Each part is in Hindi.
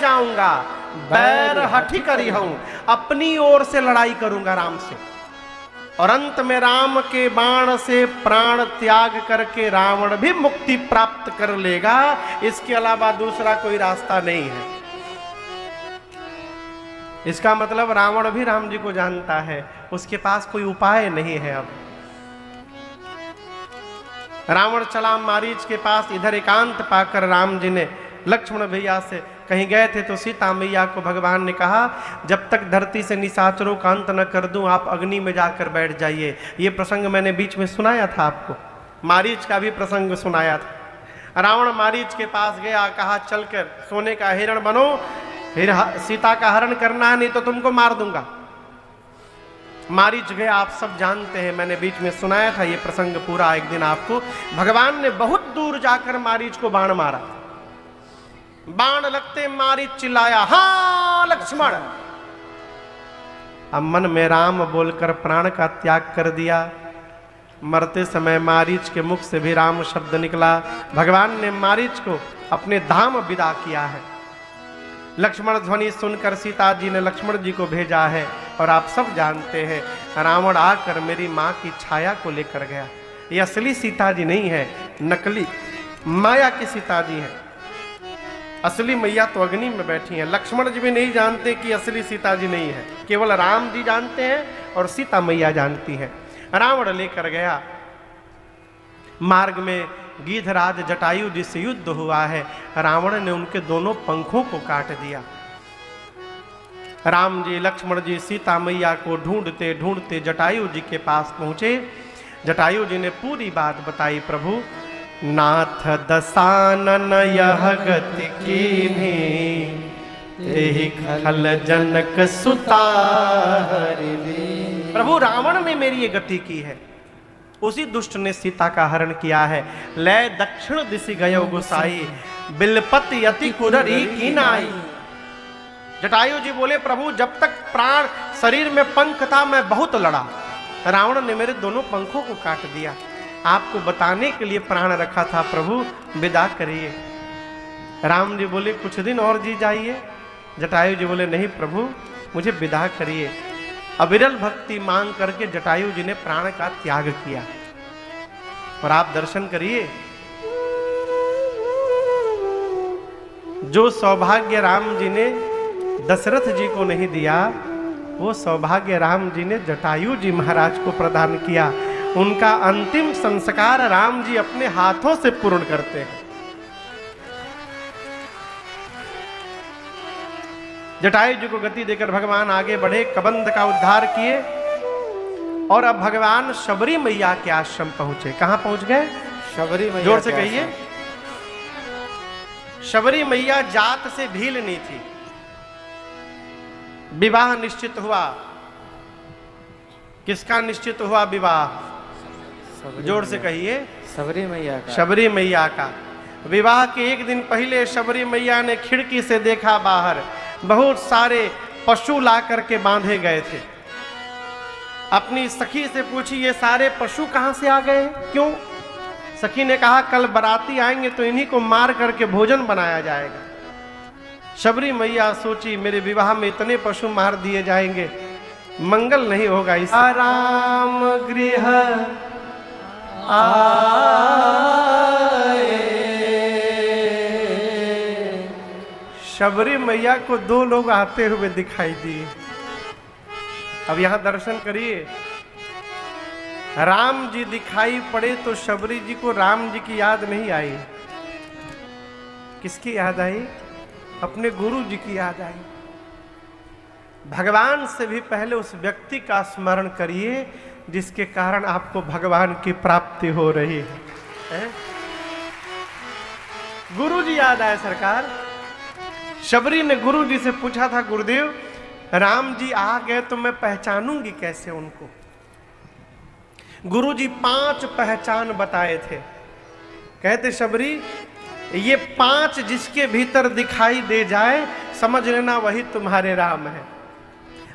जाऊंगा, बैर हठी करी हूं, अपनी ओर से लड़ाई करूंगा राम से, और अंत में राम के बाण से प्राण त्याग करके रावण भी मुक्ति प्राप्त कर लेगा। इसके अलावा दूसरा कोई रास्ता नहीं है। इसका मतलब रावण भी राम जी को जानता है, उसके पास कोई उपाय नहीं है। अब रावण चला मारीच के पास, इधर एकांत पाकर राम जी ने लक्ष्मण भैया से कहीं गए थे तो सीता मैया को भगवान ने कहा, जब तक धरती से निशाचरों का अंत न कर दूं आप अग्नि में जाकर बैठ जाइए। ये प्रसंग मैंने बीच में सुनाया था आपको, मारीच का भी प्रसंग सुनाया था। रावण मारीच के पास गया, कहा चलकर सोने का हिरण बनो, सीता का हरण करना है नहीं तो तुमको मार दूंगा। मारीच गया, आप सब जानते हैं, मैंने बीच में सुनाया था ये प्रसंग पूरा एक दिन आपको। भगवान ने बहुत दूर जाकर मारीच को बाण मारा, बाण लगते मारीच चिल्लाया, हाँ लक्ष्मण। अब मन में राम बोलकर प्राण का त्याग कर दिया। मरते समय मारीच के मुख से भी राम शब्द निकला। भगवान ने मारीच को अपने धाम विदा किया है। लक्ष्मण ध्वनि सुनकर सीता जी ने लक्ष्मण जी को भेजा है, और आप सब जानते हैं रावण आकर मेरी माँ की छाया को लेकर गया। ये असली सीता जी नहीं है, नकली माया की सीता जी है। असली मैया तो अग्नि में बैठी है। लक्ष्मण जी भी नहीं जानते कि असली सीता जी नहीं है, केवल राम जी जानते हैं और सीता मैया जानती है। रावण लेकर गया, मार्ग में गीधराज जटायु जी से युद्ध हुआ है। रावण ने उनके दोनों पंखों को काट दिया। राम जी लक्ष्मण जी सीता मैया को ढूंढते ढूंढते जटायु जी के पास पहुंचे। जटायु जी ने पूरी बात बताई, प्रभु नाथ दसानन यह गति कीन्ही, तेहि खल जनक सुता हरि। प्रभु रावण ने मेरी ये गति की है, उसी दुष्ट ने सीता का हरण किया है। लय दक्षिण दिशि गयो गुसाई, बिलपति यति कुररी कीनाई। जटायु जी बोले, प्रभु जब तक प्राण शरीर में पंख था मैं बहुत लड़ा, रावण ने मेरे दोनों पंखों को काट दिया। आपको बताने के लिए प्राण रखा था, प्रभु विदा करिए। राम जी बोले कुछ दिन और जी जाइए। जटायु जी बोले नहीं प्रभु मुझे विदा करिए। अविरल भक्ति मांग करके जटायु जी ने प्राण का त्याग किया। और आप दर्शन करिए, जो सौभाग्य राम जी ने दशरथ जी को नहीं दिया, वो सौभाग्य राम जी ने जटायु जी महाराज को प्रदान किया। उनका अंतिम संस्कार राम जी अपने हाथों से पूर्ण करते हैं। जटायु जी को गति देकर भगवान आगे बढ़े, कबंध का उद्धार किए, और अब भगवान शबरी मैया के आश्रम पहुंचे। कहां पहुंच गए? शबरी मैया। जोर से कहिए। शबरी मैया जात से भीलनी थी। विवाह निश्चित हुआ। किसका निश्चित हुआ विवाह? जोर से कहिए। शबरी मैया का। शबरी मैया का विवाह के एक दिन पहले शबरी मैया ने खिड़की से देखा, बाहर बहुत सारे पशु ला करके बांधे गए थे। अपनी सखी से पूछी, ये सारे पशु कहां से आ गए, क्यों? सखी ने कहा, कल बाराती आएंगे तो इन्हीं को मार करके भोजन बनाया जाएगा। शबरी मैया सोची, मेरे विवाह में इतने पशु मार दिए जाएंगे, मंगल नहीं होगा। इस राम गृह आए। शबरी मैया को दो लोग आते हुए दिखाई दिए। अब यहां दर्शन करिए, राम जी दिखाई पड़े तो शबरी जी को राम जी की याद नहीं आई। किसकी याद आई? अपने गुरु जी की याद आई। भगवान से भी पहले उस व्यक्ति का स्मरण करिए जिसके कारण आपको भगवान की प्राप्ति हो रही है। गुरु जी याद आए सरकार। शबरी ने गुरु जी से पूछा था, गुरुदेव राम जी आ गए तो मैं पहचानूंगी कैसे उनको? गुरु जी 5 पहचान बताए थे। कहते शबरी, ये 5 जिसके भीतर दिखाई दे जाए समझ लेना वही तुम्हारे राम है।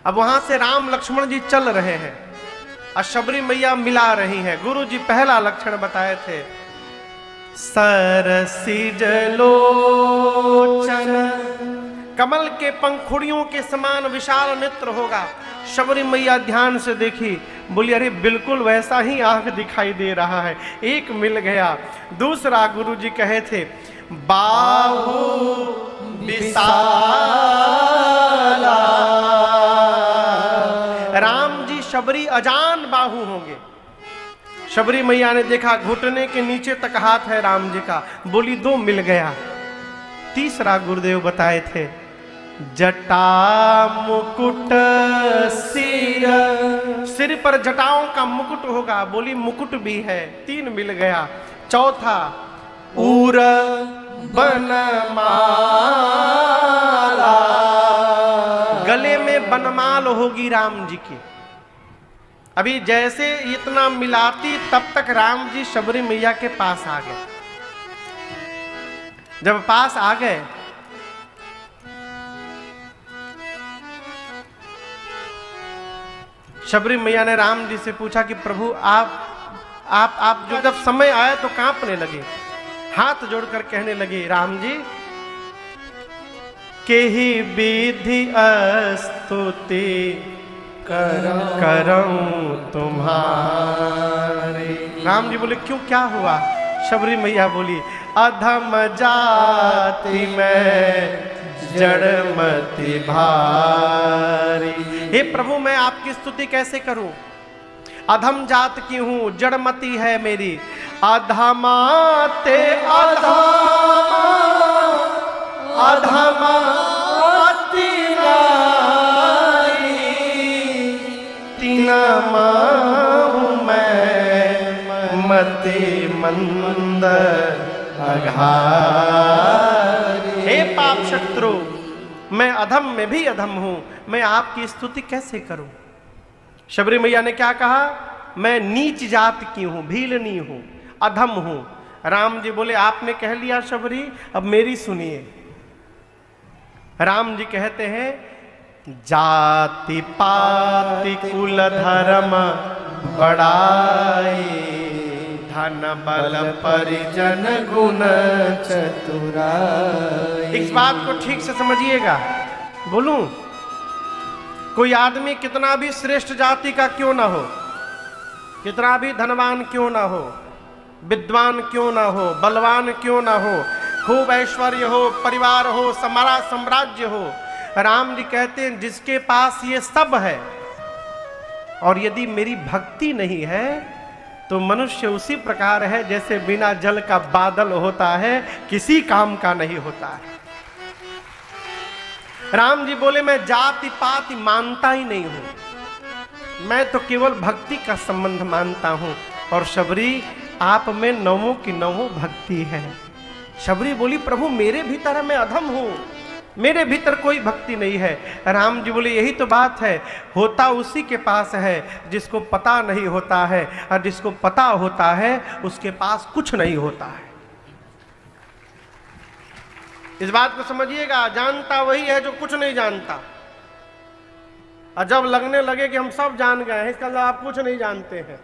अब वहां से राम लक्ष्मण जी चल रहे हैं और शबरी मैया मिला रही हैं। गुरु जी पहला लक्षण बताए थे, सरसिज लोचन कमल के पंखुड़ियों के समान विशाल नेत्र होगा। शबरी मैया ध्यान से देखी, बोली अरे बिल्कुल वैसा ही आंख दिखाई दे रहा है। एक मिल गया। दूसरा गुरुजी कहे थे बाहु विशाला, राम जी शबरी अजान बाहु होंगे। शबरी मैया ने देखा घुटने के नीचे तक हाथ है राम जी का, बोली दो मिल गया। तीसरा गुरुदेव बताए थे जटा मुकुट सिर, सिर पर जटाओं का मुकुट होगा, बोली मुकुट भी है, तीन मिल गया। चौथा उर बनमाला, गले में बनमाल होगी राम जी की। अभी जैसे इतना मिलाती तब तक राम जी शबरी मैया के पास आ गए। जब पास आ गए शबरी मैया ने राम जी से पूछा कि प्रभु आप जो जब समय आया तो कांपने लगे, हाथ जोड़कर कहने लगे राम जी के ही विधि स्तुति करऊं तुम्हारे। राम जी बोले क्यों, क्या हुआ? शबरी मैया बोली अधम जाति में जड़मति भारी। हे प्रभु मैं आपकी स्तुति कैसे करूं? अधम जात की हूं, जड़मति है मेरी। अधमाते अधमाति नारी, तीना माहूं मैं मति मंद अघारी। हे पाप शत्रु, मैं अधम में भी अधम हूं, मैं आपकी स्तुति कैसे करूं? शबरी मैया ने क्या कहा? मैं नीच जात की हूं, भीलनी हूं, अधम हूं। राम जी बोले आपने कह लिया शबरी, अब मेरी सुनिए। राम जी कहते हैं जाति पाति कुल धर्म बड़ाई, धन बल परिजन गुण चतुराई। इस बात को ठीक से समझिएगा। बोलूं, कोई आदमी कितना भी श्रेष्ठ जाति का क्यों ना हो, कितना भी धनवान क्यों ना हो, विद्वान क्यों ना हो, बलवान क्यों ना हो, खूब ऐश्वर्य हो, परिवार हो, समारा साम्राज्य हो, राम जी कहते हैं जिसके पास ये सब है और यदि मेरी भक्ति नहीं है तो मनुष्य उसी प्रकार है जैसे बिना जल का बादल होता है, किसी काम का नहीं होता है। राम जी बोले मैं जाति पाति मानता ही नहीं हूं, मैं तो केवल भक्ति का संबंध मानता हूं। और शबरी आप में नवों की नवों भक्ति है। शबरी बोली प्रभु मेरे भीतर मैं अधम हूं, मेरे भीतर कोई भक्ति नहीं है। राम जी बोले यही तो बात है, होता उसी के पास है जिसको पता नहीं होता है, और जिसको पता होता है उसके पास कुछ नहीं होता है। इस बात को समझिएगा, जानता वही है जो कुछ नहीं जानता। और जब लगने लगे कि हम सब जान गए हैं, इसका मतलब आप कुछ नहीं जानते हैं।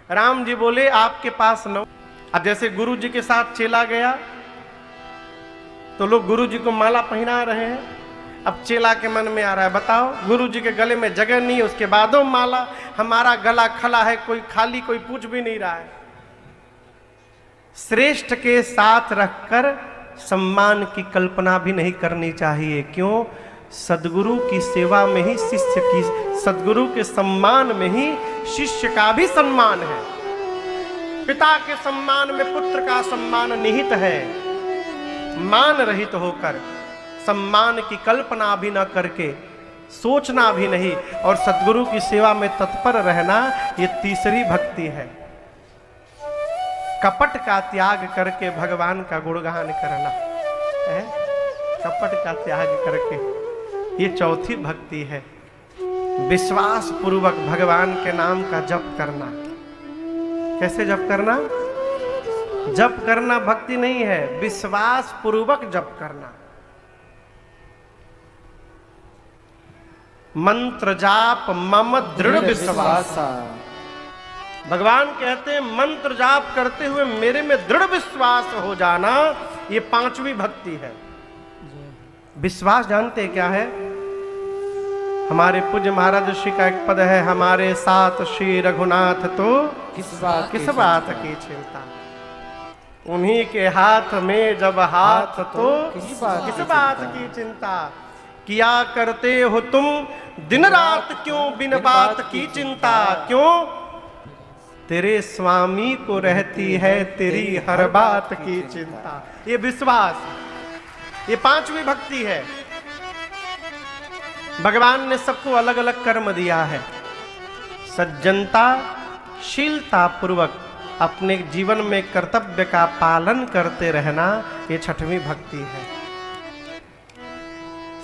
राम जी बोले आपके पास न। अब जैसे गुरु जी के साथ चेला गया तो लोग गुरु जी को माला पहना रहे हैं। अब चेला के मन में आ रहा है बताओ गुरु जी के गले में जगह नहीं है, उसके बादों माला, हमारा गला खला है, कोई खाली कोई पूछ भी नहीं रहा है। श्रेष्ठ के साथ रखकर सम्मान की कल्पना भी नहीं करनी चाहिए। क्यों? सदगुरु की सेवा में ही शिष्य की, सदगुरु के सम्मान में ही शिष्य का भी सम्मान है। पिता के सम्मान में पुत्र का सम्मान निहित है। मान रहित होकर सम्मान की कल्पना भी न करके, सोचना भी नहीं, और सदगुरु की सेवा में तत्पर रहना, ये तीसरी भक्ति है। कपट का त्याग करके भगवान का गुणगान करना है, कपट का त्याग करके, ये चौथी भक्ति है। विश्वास पूर्वक भगवान के नाम का जप करना। कैसे जप करना? जप करना भक्ति नहीं है, विश्वास पूर्वक जप करना। मंत्र जाप मम दृढ़ विश्वास। भगवान कहते हैं मंत्र जाप करते हुए मेरे में दृढ़ विश्वास हो जाना, ये पांचवी भक्ति है। विश्वास जानते क्या है? हमारे पूज्य महाराज श्री का एक पद है, हमारे साथ श्री रघुनाथ तो किस बात की चिंता, उन्हीं के हाथ में जब हाथ तो किस बात की चिंता, किया करते हो तुम दिन रात क्यों बिन बात की चिंता, क्यों? तेरे स्वामी को रहती है तेरी हर बात की चिंता। ये विश्वास, ये पांचवी भक्ति है। भगवान ने सबको अलग अलग कर्म दिया है। सज्जनता, शीलता पूर्वक अपने जीवन में कर्तव्य का पालन करते रहना, ये छठवीं भक्ति है।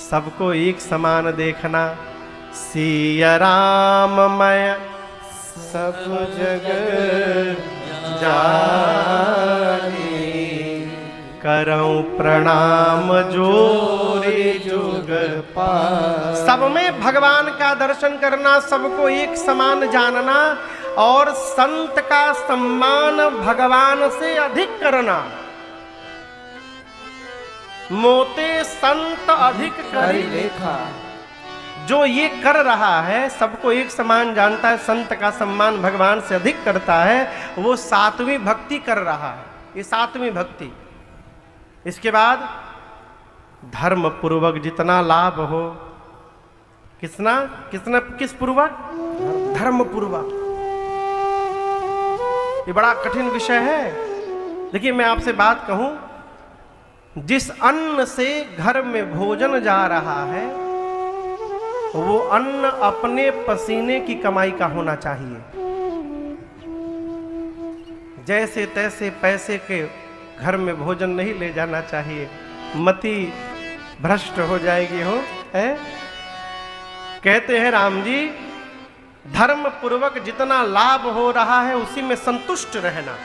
सबको एक समान देखना, सिया राम मैं सब जग जानी, करऊं प्रणाम जोरे जुग पार। सब में भगवान का दर्शन करना, सबको एक समान जानना और संत का सम्मान भगवान से अधिक करना। मोते संत अधिक करी लेखा, जो ये कर रहा है, सबको एक समान जानता है, संत का सम्मान भगवान से अधिक करता है, वो सातवीं भक्ति कर रहा है। ये सातवीं भक्ति। इसके बाद धर्म पूर्वक जितना लाभ हो, किस पूर्वक? धर्म पूर्वक। ये बड़ा कठिन विषय है। देखिए, मैं आपसे बात कहूं, जिस अन्न से घर में भोजन जा रहा है, वो अन्न अपने पसीने की कमाई का होना चाहिए। जैसे तैसे पैसे के घर में भोजन नहीं ले जाना चाहिए, मति भ्रष्ट हो जाएगी हो है? कहते हैं राम जी, धर्म पूर्वक जितना लाभ हो रहा है उसी में संतुष्ट रहना,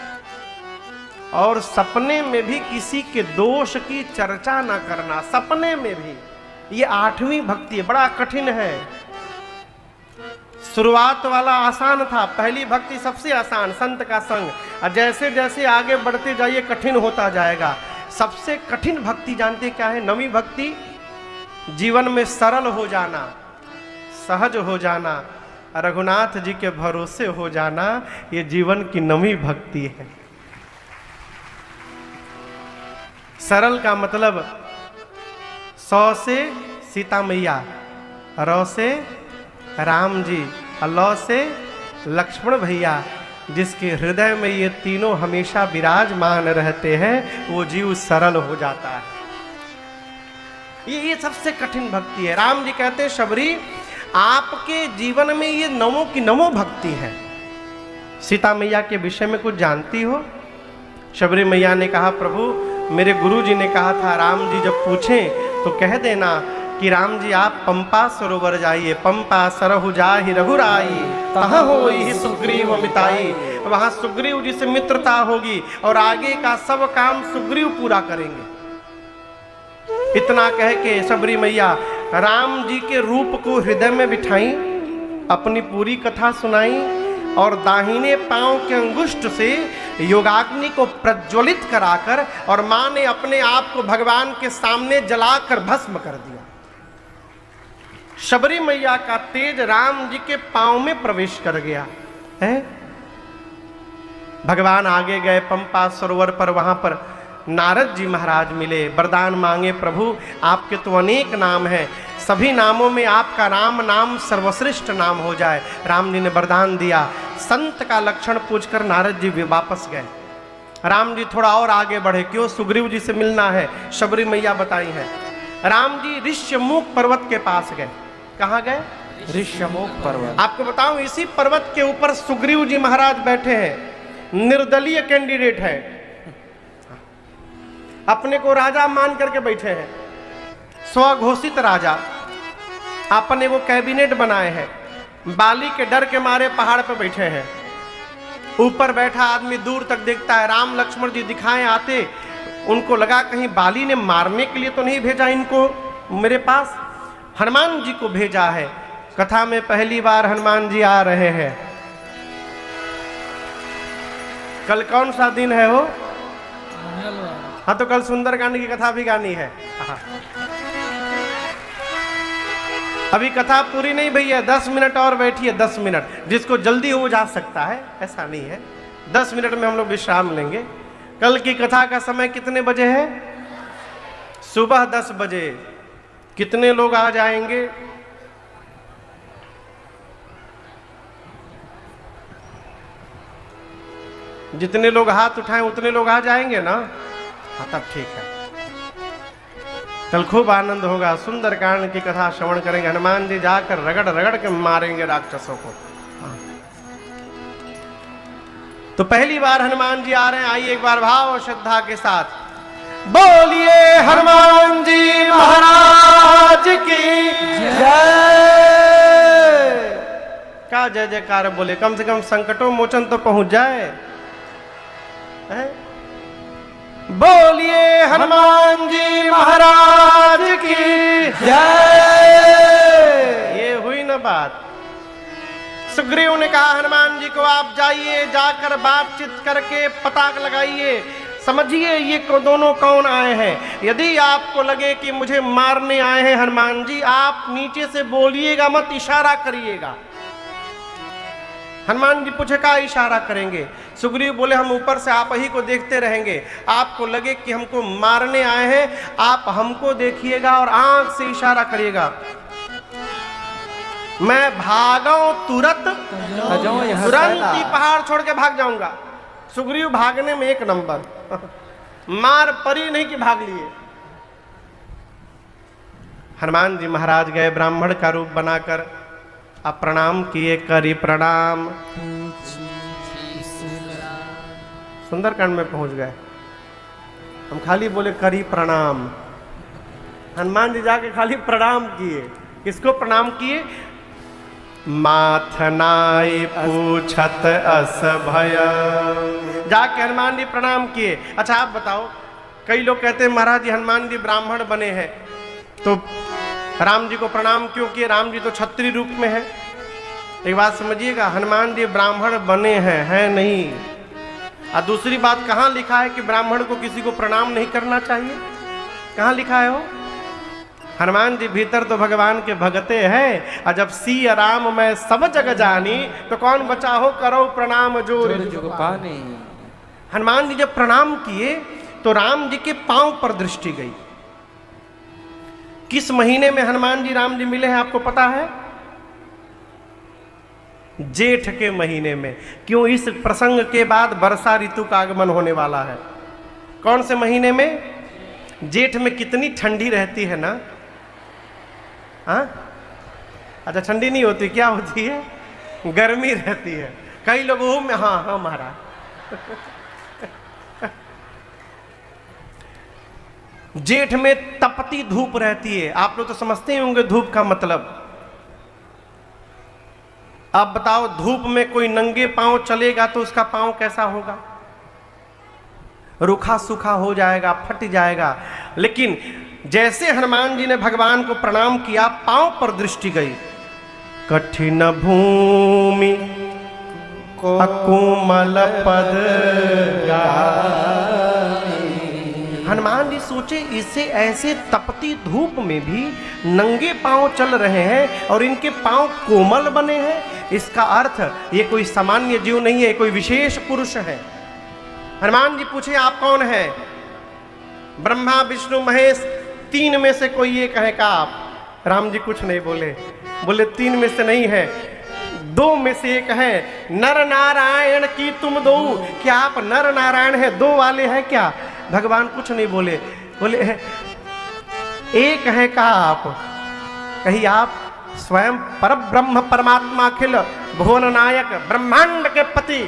और सपने में भी किसी के दोष की चर्चा ना करना, सपने में भी। ये आठवीं भक्ति है, बड़ा कठिन है। शुरुआत वाला आसान था, पहली भक्ति सबसे आसान, संत का संग। और जैसे जैसे आगे बढ़ते जाइए कठिन होता जाएगा। सबसे कठिन भक्ति जानते क्या है? नवीं भक्ति। जीवन में सरल हो जाना, सहज हो जाना, रघुनाथ जी के भरोसे हो जाना, ये जीवन की नवीं भक्ति है। सरल का मतलब सौ से सीता मैया, रौ से राम जी, लौ से लक्ष्मण भैया, जिसके हृदय में ये तीनों हमेशा विराजमान रहते हैं, वो जीव सरल हो जाता है। ये सबसे कठिन भक्ति है। राम जी कहते हैं, शबरी आपके जीवन में ये नवों की नवों भक्ति है। सीता मैया के विषय में कुछ जानती हो? शबरी मैया ने कहा, प्रभु मेरे गुरु जी ने कहा था, राम जी जब पूछें तो कह देना कि राम जी आप पंपा सरोवर जाइए, पंपा सरहु जाहि रघुराई, तहाँ होई सुग्रीव मिताई। वहां सुग्रीव जी से मित्रता होगी और आगे का सब काम सुग्रीव पूरा करेंगे। इतना कह के शबरी मैया राम जी के रूप को हृदय में बिठाई, अपनी पूरी कथा सुनाई और दाहिने पांव के अंगुष्ठ से योगाग्नि को प्रज्वलित कराकर और मां ने अपने आप को भगवान के सामने जलाकर भस्म कर दिया। शबरी मैया का तेज राम जी के पांव में प्रवेश कर गया है। भगवान आगे गए पंपा सरोवर पर, वहां पर नारद जी महाराज मिले, वरदान मांगे, प्रभु आपके तो अनेक नाम हैं, सभी नामों में आपका राम नाम सर्वश्रेष्ठ नाम हो जाए। राम जी ने वरदान दिया। संत का लक्षण पूछकर नारद जी भी वापस गए। राम जी थोड़ा और आगे बढ़े, क्यों? सुग्रीव जी से मिलना है, शबरी मैया बताई है। राम जी ऋष्यमुख पर्वत के पास गए। कहाँ गए? ऋष्यमुख पर्वत। आपको बताऊं, इसी पर्वत के ऊपर सुग्रीव जी महाराज बैठे हैं, निर्दलीय कैंडिडेट है, अपने को राजा मान करके बैठे हैं, स्वघोषित राजा। अपने वो कैबिनेट बनाए हैं, बाली के डर के मारे पहाड़ पर बैठे हैं। ऊपर बैठा आदमी दूर तक देखता है, राम लक्ष्मण जी दिखाएं आते, उनको लगा कहीं बाली ने मारने के लिए तो नहीं भेजा इनको मेरे पास, हनुमान जी को भेजा है। कथा में पहली बार हनुमान जी आ रहे हैं। कल कौन सा दिन है हो? हाँ, तो कल सुंदरकांड की कथा भी गानी है। अभी कथा पूरी नहीं भैया, 10 मिनट और बैठिए, 10 मिनट। जिसको जल्दी हो जा सकता है, ऐसा नहीं है। 10 मिनट में हम लोग विश्राम लेंगे। कल की कथा का समय कितने बजे है? सुबह 10 बजे। कितने लोग आ जाएंगे? जितने लोग हाथ उठाएं उतने लोग आ जाएंगे ना? हाँ, तब ठीक है। कल खूब आनंद होगा। सुंदर कांड की कथा श्रवण करेंगे। हनुमान जी जाकर रगड़ रगड़ के मारेंगे राक्षसों को। हाँ। तो पहली बार हनुमान जी आ रहे हैं। आइए एक बार भाव और श्रद्धा के साथ बोलिए हनुमान जी महाराज की जय। क्या जय जयकार बोले, कम से कम संकटों मोचन तो पहुंच जाए। बोलिए हनुमान जी महाराज की जय। ये हुई ना बात। सुग्रीव ने कहा हनुमान जी को, आप जाइए, जाकर बातचीत करके पता लगाइए, समझिए ये दोनों कौन आए हैं। यदि आपको लगे कि मुझे मारने आए हैं हनुमान जी, आप नीचे से बोलिएगा मत, इशारा करिएगा। हनुमान जी पूछे का इशारा करेंगे? सुग्रीव बोले हम ऊपर से आप ही को देखते रहेंगे। आपको लगे कि हमको मारने आए हैं, आप हमको देखिएगा और आंख से इशारा करिएगा। मैं भागूं तुरंत ही पहाड़ छोड़ के भाग जाऊंगा। सुग्रीव भागने में एक नंबर, मार परी नहीं कि भाग लिए। हनुमान जी महाराज गए ब्राह्मण का रूप बनाकर, अब प्रणाम किए, करी प्रणाम। सुंदरकांड में पहुंच गए। हम खाली बोले करी प्रणाम, हनुमान जी जाके खाली प्रणाम किए। किसको प्रणाम किए? माथनाई पूछत अस भय। जाके हनुमान जी प्रणाम किए। अच्छा आप बताओ, कई लोग कहते हैं महाराज जी हनुमान जी ब्राह्मण बने हैं तो राम जी को प्रणाम क्यों किए? राम जी तो क्षत्रिय रूप में है। एक बात समझिएगा, हनुमान जी ब्राह्मण बने हैं, है नहीं। और दूसरी बात, कहाँ लिखा है कि ब्राह्मण को किसी को प्रणाम नहीं करना चाहिए? कहाँ लिखा है हो? हनुमान जी भीतर तो भगवान के भगते हैं। और जब सिया राम मैं सब जग जानी, तो कौन बचा हो करो प्रणाम जोर जुग पानी। हनुमान जी जब प्रणाम किए तो राम जी के पांव पर दृष्टि गई। किस महीने में हनुमान जी राम जी मिले हैं आपको पता है? जेठ के महीने में। क्यों? इस प्रसंग के बाद वर्षा ऋतु का आगमन होने वाला है। कौन से महीने में? जेठ में। कितनी ठंडी रहती है ना? हाँ, अच्छा ठंडी नहीं होती, क्या होती है? गर्मी रहती है। कई लोग में हाँ महाराज जेठ में तपती धूप रहती है। आप लोग तो समझते ही होंगे धूप का मतलब। अब बताओ, धूप में कोई नंगे पांव चलेगा तो उसका पांव कैसा होगा? रूखा सूखा हो जाएगा, फट जाएगा। लेकिन जैसे हनुमान जी ने भगवान को प्रणाम किया, पांव पर दृष्टि गई। कठिन भूमि कोमल पद। हनुमान जी सोचे, इसे ऐसे तपती धूप में भी नंगे पांव चल रहे हैं और इनके पांव कोमल बने हैं। इसका अर्थ ये कोई सामान्य जीव नहीं है, कोई विशेष पुरुष है। हनुमान जी पूछे आप कौन हैं? ब्रह्मा विष्णु महेश तीन में से कोई एक है का आप? राम जी कुछ नहीं बोले। बोले तीन में से नहीं है, दो में से एक है। नर नारायण की तुम दो। क्या आप नर नारायण है? दो वाले हैं क्या? भगवान कुछ नहीं बोले। बोले एक है कहा आप? कहीं आप स्वयं परब्रह्म परमात्मा अखिल भुवन नायक ब्रह्मांड के पति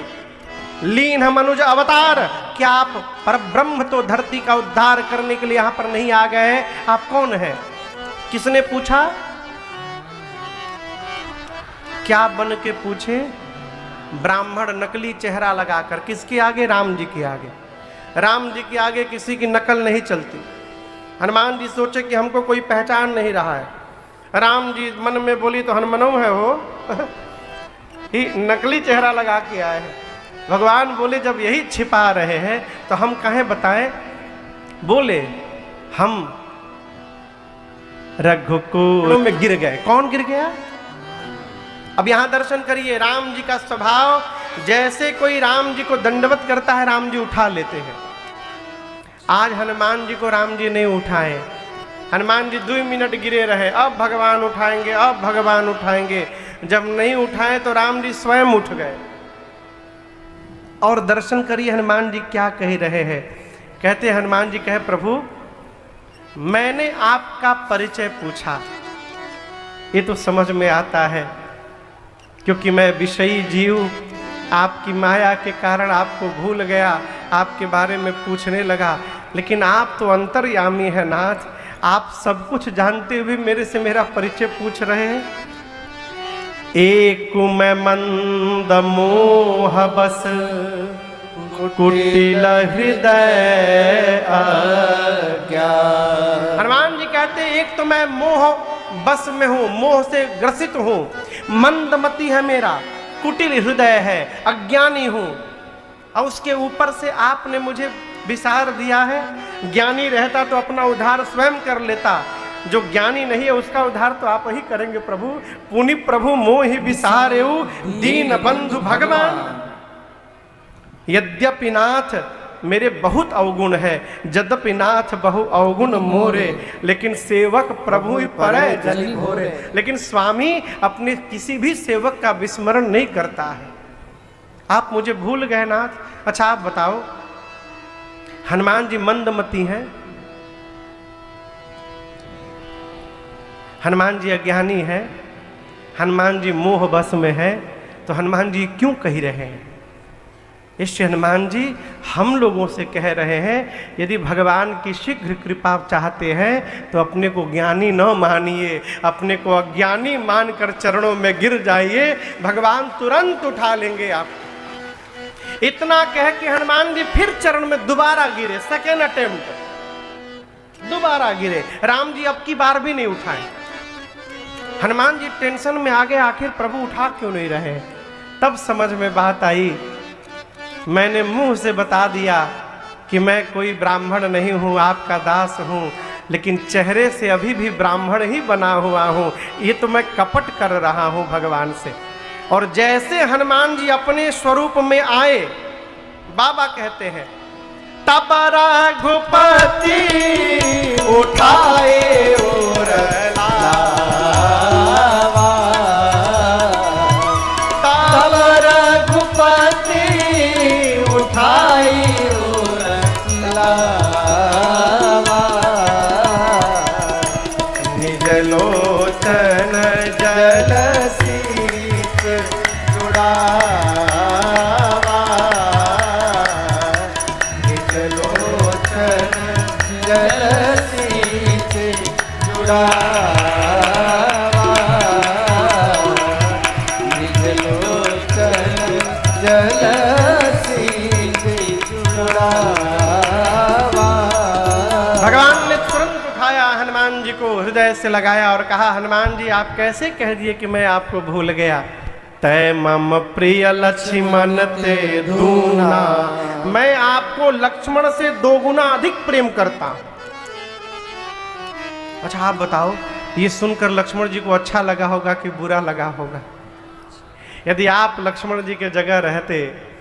लीन मनुज अवतार। क्या आप परब्रह्म तो धरती का उद्धार करने के लिए यहां पर नहीं आ गए हैं? आप कौन हैं? किसने पूछा? क्या बन के पूछे? ब्राह्मण नकली चेहरा लगाकर। किसके आगे? राम जी के आगे। राम जी के आगे किसी की नकल नहीं चलती। हनुमान जी सोचे कि हमको कोई पहचान नहीं रहा है। राम जी मन में बोली तो हनुमानो है वो ही नकली चेहरा लगा के आए हैं। भगवान बोले जब यही छिपा रहे हैं तो हम कहें बताएं? बोले हम रघुकुल में गिर गए। कौन गिर गया? अब यहां दर्शन करिए, राम जी का स्वभाव, जैसे कोई राम जी को दंडवत करता है राम जी उठा लेते हैं। आज हनुमान जी को राम जी नहीं उठाए। हनुमान जी 2 मिनट गिरे रहे, अब भगवान उठाएंगे, अब भगवान उठाएंगे। जब नहीं उठाए तो राम जी स्वयं उठ गए। और दर्शन करिए हनुमान जी क्या कह रहे हैं। कहते हनुमान जी कहे, प्रभु मैंने आपका परिचय पूछा, ये तो समझ में आता है क्योंकि मैं विषयी जीव, आपकी माया के कारण आपको भूल गया, आपके बारे में पूछने लगा। लेकिन आप तो अंतर्यामी है नाथ, आप सब कुछ जानते हुए मेरे से मेरा परिचय पूछ रहे हैं। एक मैं मंद मोह बस कुटिल हृदय आज्ञा। हनुमान जी कहते एक तो मैं मोह बस में हूं, मोह से ग्रसित हूं, मंदमती है मेरा, कुटिल हृदय है, अज्ञानी हूं। और उसके ऊपर से आपने मुझे विसार दिया है। ज्ञानी रहता तो अपना उद्धार स्वयं कर लेता, जो ज्ञानी नहीं है उसका उद्धार तो आप ही करेंगे प्रभु। पुनि प्रभु मोहि विसारेउ दीन बंधु भगवान। यद्यपि नाथ मेरे बहुत अवगुण है, यद्यपि नाथ बहु अवगुण मोरे, लेकिन सेवक प्रभु ही परय जनि घोरे। लेकिन स्वामी अपने किसी भी सेवक का विस्मरण नहीं करता है। आप मुझे भूल गए नाथ। अच्छा आप बताओ, हनुमान जी मंदमती हैं, हनुमान जी अज्ञानी हैं, हनुमान जी मोह बस में हैं, तो हनुमान जी क्यों कह रहे हैं? इससे हनुमान जी हम लोगों से कह रहे हैं, यदि भगवान की शीघ्र कृपा चाहते हैं तो अपने को ज्ञानी न मानिए, अपने को अज्ञानी मानकर चरणों में गिर जाइए, भगवान तुरंत उठा लेंगे आप। इतना कह के हनुमान जी फिर चरण में दोबारा गिरे, सेकेंड अटेम्प्ट, दोबारा गिरे। राम जी अब की बार भी नहीं उठाए। हनुमान जी टेंशन में आ गए, आखिर प्रभु उठा क्यों नहीं रहे? तब समझ में बात आई, मैंने मुंह से बता दिया कि मैं कोई ब्राह्मण नहीं हूं, आपका दास हूं, लेकिन चेहरे से अभी भी ब्राह्मण ही बना हुआ हूं। ये तो मैं कपट कर रहा हूं भगवान से। और जैसे हनुमान जी अपने स्वरूप में आए, बाबा कहते हैं तब रघुपति उठाए और लावा, तब रघुपति उठाए और लावा, निज लोचन जल भगवान ने तुरंत उठाया हनुमान जी को, हृदय से लगाया और कहा, हनुमान जी आप कैसे कह दिए कि मैं आपको भूल गया? तय मम प्रिय लक्ष्मण ते दूना, मैं आपको लक्ष्मण से 2 गुना अधिक प्रेम करता हूं। अच्छा आप बताओ, ये सुनकर लक्ष्मण जी को अच्छा लगा होगा कि बुरा लगा होगा? यदि आप लक्ष्मण जी के जगह रहते,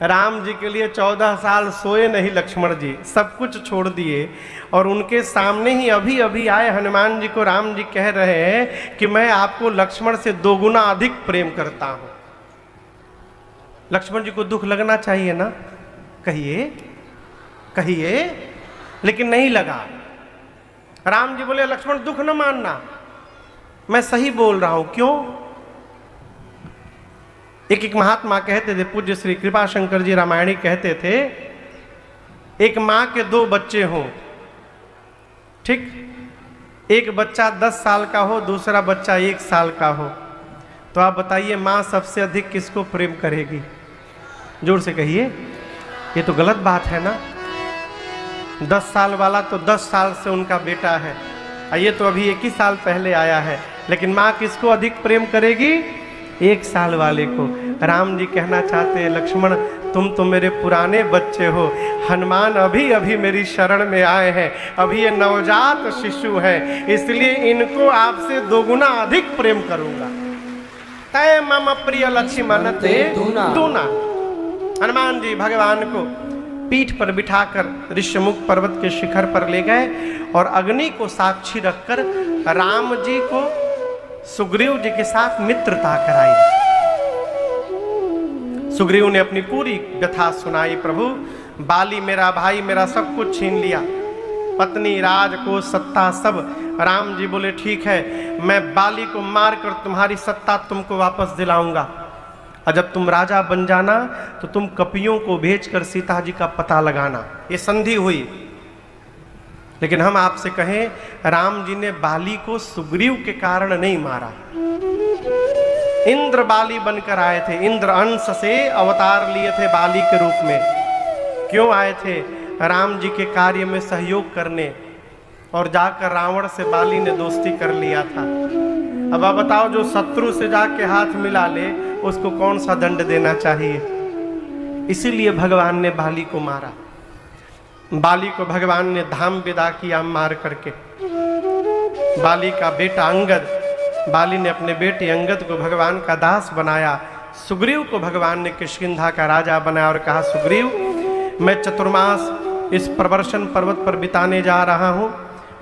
राम जी के लिए 14 साल सोए नहीं लक्ष्मण जी, सब कुछ छोड़ दिए, और उनके सामने ही अभी अभी आए हनुमान जी को राम जी कह रहे हैं कि मैं आपको लक्ष्मण से 2 गुना अधिक प्रेम करता हूं। लक्ष्मण जी को दुख लगना चाहिए ना? कहिए कहिए, लेकिन नहीं लगा। राम जी बोले, लक्ष्मण दुख न मानना, मैं सही बोल रहा हूं। क्यों? एक महात्मा कहते थे, पूज्य श्री कृपा शंकर जी रामायणी कहते थे, एक माँ के 2 बच्चे हों, ठीक, एक बच्चा 10 साल का हो, दूसरा बच्चा 1 साल का हो, तो आप बताइए माँ सबसे अधिक किसको प्रेम करेगी? जोर से कहिए। ये तो गलत बात है ना। 10 साल वाला तो 10 साल से उनका बेटा है, ये तो अभी 1 ही साल पहले आया है, लेकिन माँ किसको अधिक प्रेम करेगी? 1 साल वाले को। राम जी कहना चाहते हैं, लक्ष्मण तुम तो मेरे पुराने बच्चे हो। हनुमान अभी अभी मेरी शरण में आए हैं, अभी ये नवजात शिशु हैं, इसलिए इनको आपसे दोगुना अधिक प्रेम करूंगा। तय मम प्रिय लक्ष्मण ते दूना। हनुमान जी भगवान को पीठ पर बिठाकर ऋष्यमुख पर्वत के शिखर पर ले गए और अग्नि को साक्षी रखकर राम जी को सुग्रीव जी के साथ मित्रता कराई। सुग्रीव ने अपनी पूरी व्यथा सुनाई। प्रभु, बाली मेरा भाई मेरा सब कुछ छीन लिया, पत्नी, राज को, सत्ता सब। राम जी बोले ठीक है, मैं बाली को मारकर तुम्हारी सत्ता तुमको वापस दिलाऊंगा, और जब तुम राजा बन जाना तो तुम कपियों को भेजकर सीता जी का पता लगाना। ये संधि हुई। लेकिन हम आपसे कहें, राम जी ने बाली को सुग्रीव के कारण नहीं मारा। इंद्र बाली बनकर आए थे, इंद्र अंश से अवतार लिए थे बाली के रूप में। क्यों आए थे? राम जी के कार्य में सहयोग करने, और जाकर रावण से बाली ने दोस्ती कर लिया था। अब आप बताओ, जो शत्रु से जाके हाथ मिला ले उसको कौन सा दंड देना चाहिए? इसीलिए भगवान ने बाली को मारा। बाली को भगवान ने धाम विदा किया मार करके। बाली का बेटा अंगद, बाली ने अपने बेटे अंगद को भगवान का दास बनाया। सुग्रीव को भगवान ने किष्किंधा का राजा बनाया और कहा, सुग्रीव, मैं चतुर्मास इस प्रवर्षण पर्वत पर बिताने जा रहा हूँ,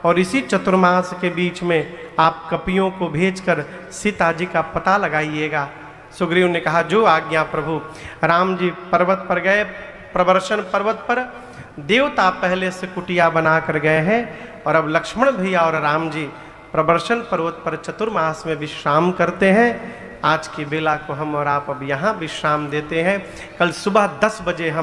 और इसी चतुर्मास के बीच में आप कपियों को भेजकर सीता जी का पता लगाइएगा। सुग्रीव ने कहा, जो आज्ञा प्रभु। राम जी पर्वत पर गए। प्रवर्षण पर्वत पर देवता पहले से कुटिया बनाकर गए हैं, और अब लक्ष्मण भैया और राम जी प्रवर्षण पर्वत पर चतुर्मास में विश्राम करते हैं। आज की बेला को हम और आप अब यहाँ विश्राम देते हैं। कल सुबह 10 बजे हम